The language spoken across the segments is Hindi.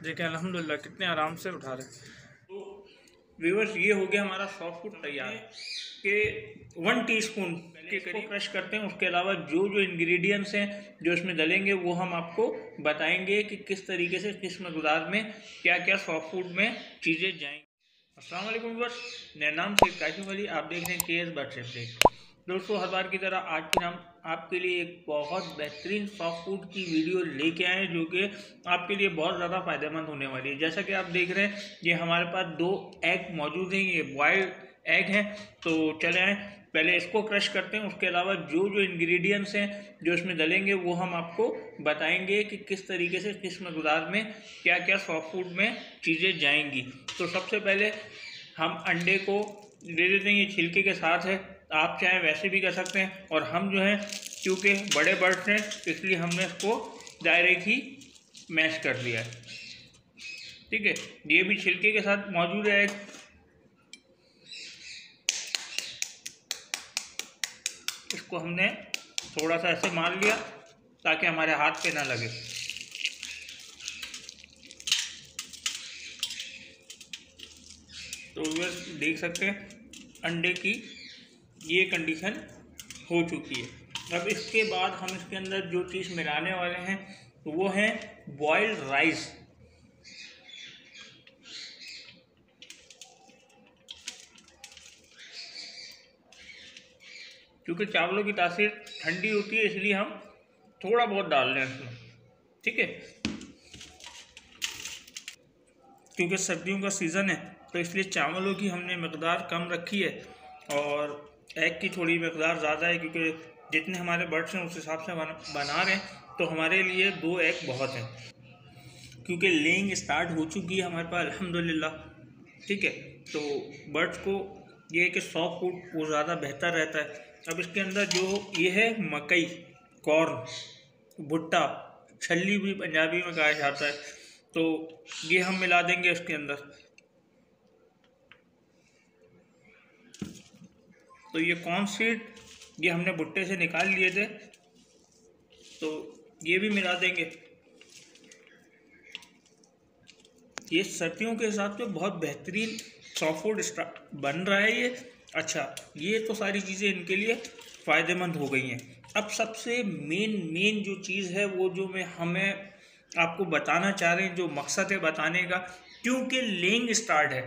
देखिए अल्हम्दुलिल्लाह कितने आराम से उठा रहे हैं। तो व्यूअर्स ये हो गया हमारा सॉफ्ट फूड तैयार के 1 टीस्पून के करीब क्रश करते हैं। उसके अलावा जो जो इंग्रेडिएंट्स हैं जो इसमें डलेंगे वो हम आपको बताएंगे कि किस तरीके से किस मकदार में क्या क्या सॉफ्ट फूड में चीज़ें जाएंगी। अस्सलाम वालेकुम व्यूअर्स, मेरा नाम शेख काशिफ अली, आप देख रहे हैं KS बर्ड शेफ। दोस्तों हर बार की तरह आज की हम आपके लिए एक बहुत बेहतरीन सॉफ्ट फूड की वीडियो लेके आए हैं जो कि आपके लिए बहुत ज़्यादा फ़ायदेमंद होने वाली है। जैसा कि आप देख रहे हैं ये हमारे पास 2 एग मौजूद हैं, ये बॉयल्ड एग हैं। तो चले आए पहले इसको क्रश करते हैं। उसके अलावा जो जो इंग्रेडिएंट्स हैं जो इसमें डलेंगे वो हम आपको बताएंगे कि किस तरीके से किस मकदार में क्या क्या सॉफ्ट फूड में चीज़ें जाएंगी। तो सबसे पहले हम अंडे को दे देते हैं, ये छिलके के साथ है, आप चाहे वैसे भी कर सकते हैं। और हम जो है क्योंकि बड़े बर्ड्स हैं इसलिए हमने इसको डायरेक्ट ही मैश कर दिया है। ठीक है, ये भी छिलके के साथ मौजूद है। इसको हमने थोड़ा सा ऐसे मार लिया ताकि हमारे हाथ पे ना लगे। तो ये देख सकते हैं अंडे की ये कंडीशन हो चुकी है। अब इसके बाद हम इसके अंदर जो चीज़ मिलाने वाले हैं वो है बॉइल्ड राइस। क्योंकि चावलों की तासीर ठंडी होती है इसलिए हम थोड़ा बहुत डाल रहे हैं इसमें। ठीक है, क्योंकि सर्दियों का सीज़न है तो इसलिए चावलों की हमने मकदार कम रखी है और एग की थोड़ी मकदार ज़्यादा है, क्योंकि जितने हमारे बर्ड्स हैं उस हिसाब से बना रहे हैं। तो हमारे लिए 2 एग बहुत हैं, क्योंकि लेइंग स्टार्ट हो चुकी है हमारे पास अल्हम्दुलिल्लाह। ठीक है, तो बर्ड्स को ये है कि सॉफ्ट फूड वो ज़्यादा बेहतर रहता है। अब इसके अंदर जो ये है मकई, कॉर्न, भुट्टा, छल्ली भी पंजाबी में कहा जाता है, तो ये हम मिला देंगे इसके अंदर। तो ये कॉर्न सीड ये हमने भुट्टे से निकाल लिए थे, तो ये भी मिला देंगे। ये सर्दियों के हिसाब से बहुत बेहतरीन सॉफ्ट फूड बन रहा है ये। अच्छा, ये तो सारी चीज़ें इनके लिए फ़ायदेमंद हो गई हैं। अब सबसे मेन जो चीज़ है वो जो हमें आपको बताना चाह रहे हैं, जो मकसद है बताने का, क्योंकि लेइंग स्टार्ट है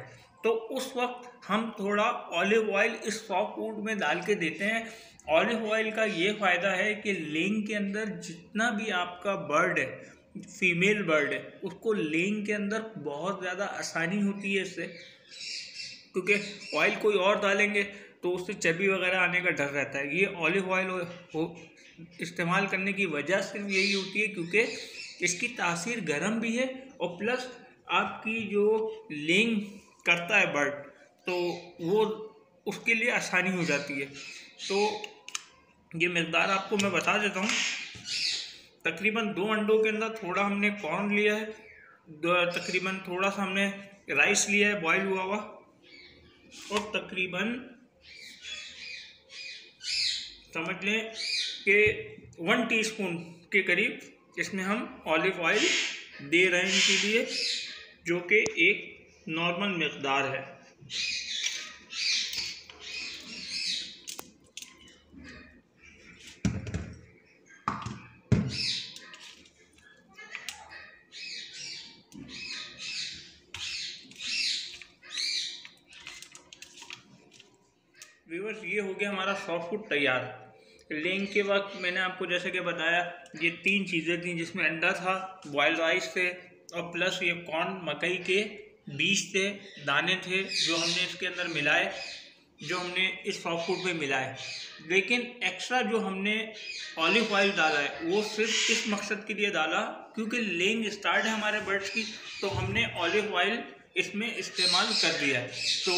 तो उस वक्त हम थोड़ा ऑलिव ऑयल इस सॉफ्ट फूड में डाल के देते हैं। ऑलिव ऑयल का ये फ़ायदा है कि लेइंग के अंदर जितना भी आपका बर्ड है, फीमेल बर्ड है, उसको लेइंग के अंदर बहुत ज़्यादा आसानी होती है इससे। क्योंकि ऑयल कोई और डालेंगे तो उससे चर्बी वगैरह आने का डर रहता है। ये ऑलिव ऑयल इस्तेमाल करने की वजह सिर्फ यही होती है क्योंकि इसकी तासीर गर्म भी है और प्लस आपकी जो लेइंग करता है बर्ड तो वो उसके लिए आसानी हो जाती है। तो ये मकदार आपको मैं बता देता हूँ। तकरीबन 2 अंडों के अंदर थोड़ा हमने कॉर्न लिया है, तकरीबन थोड़ा सा हमने राइस लिया है बॉयल हुआ हुआ, और तकरीबन समझ लें कि 1 टीस्पून के करीब इसमें हम ऑलिव ऑयल दे रहे हैं इनके लिए, जो कि एक नॉर्मल मकदार है। व्यूअर्स ये हो गया हमारा सॉफ्ट फूड तैयार। लेइंग के वक्त मैंने आपको जैसे कि बताया ये 3 चीज़ें थी, जिसमें अंडा था, बॉइल्ड राइस थे और प्लस ये कॉर्न मकई के बीज थे, दाने थे जो हमने इसके अंदर मिलाए, जो हमने इस सॉफ्ट फूड में मिलाए। लेकिन एक्स्ट्रा जो हमने ऑलिव ऑयल डाला है वो सिर्फ इस मकसद के लिए डाला क्योंकि लेइंग स्टार्ट है हमारे बर्ड्स की, तो हमने ऑलिव ऑयल इसमें इस्तेमाल कर दिया है। तो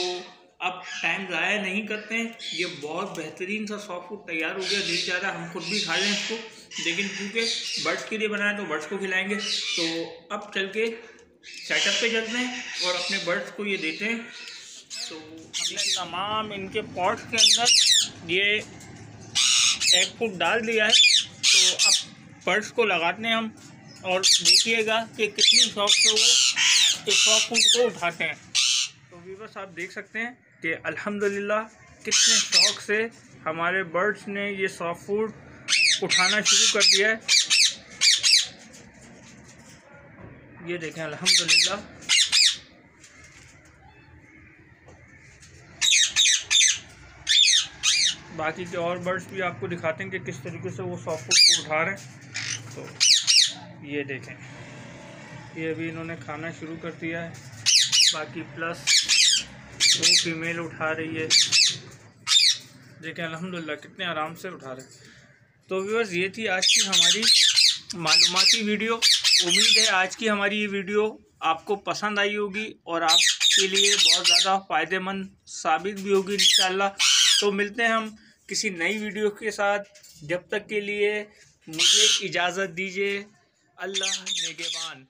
अब टाइम ज़ाया नहीं करते हैं, ये बहुत बेहतरीन सा सॉफ्ट फूड तैयार हो गया। दिल चाह रहा है हम खुद भी खा लें इसको, लेकिन क्योंकि बर्ड्स के लिए बनाया तो बर्ड्स को खिलाएंगे। तो अब चल के सेटअप पे चलते हैं और अपने बर्ड्स को ये देते हैं। तो हमने तमाम इनके पॉट्स के अंदर ये एग फूड डाल दिया है। तो अब बर्ड्स को लगाते हैं हम और देखिएगा कि कितनी शौक से वो इस सॉफ्ट फूड को उठाते हैं। तो व्यूअर्स आप देख सकते हैं कि अल्हम्दुलिल्लाह कितने शौक से हमारे बर्ड्स ने ये सॉफ्ट फूड उठाना शुरू कर दिया है। ये देखें अल्हम्दुलिल्लाह। बाकी के और बर्ड्स भी आपको दिखाते हैं कि किस तरीके से वो सॉफ्ट फूड को उठा रहे हैं। तो ये देखें, ये अभी इन्होंने खाना शुरू कर दिया है। बाकी प्लस वो फीमेल उठा रही है। देखें अल्हम्दुलिल्लाह कितने आराम से उठा रहे हैं। तो व्यूअर्स ये थी आज की हमारी मालूमाती वीडियो। उम्मीद है आज की हमारी ये वीडियो आपको पसंद आई होगी और आपके लिए बहुत ज़्यादा फ़ायदेमंद साबित भी होगी इंशाअल्लाह। तो मिलते हैं हम किसी नई वीडियो के साथ। जब तक के लिए मुझे इजाज़त दीजिए। अल्लाह निगहबान।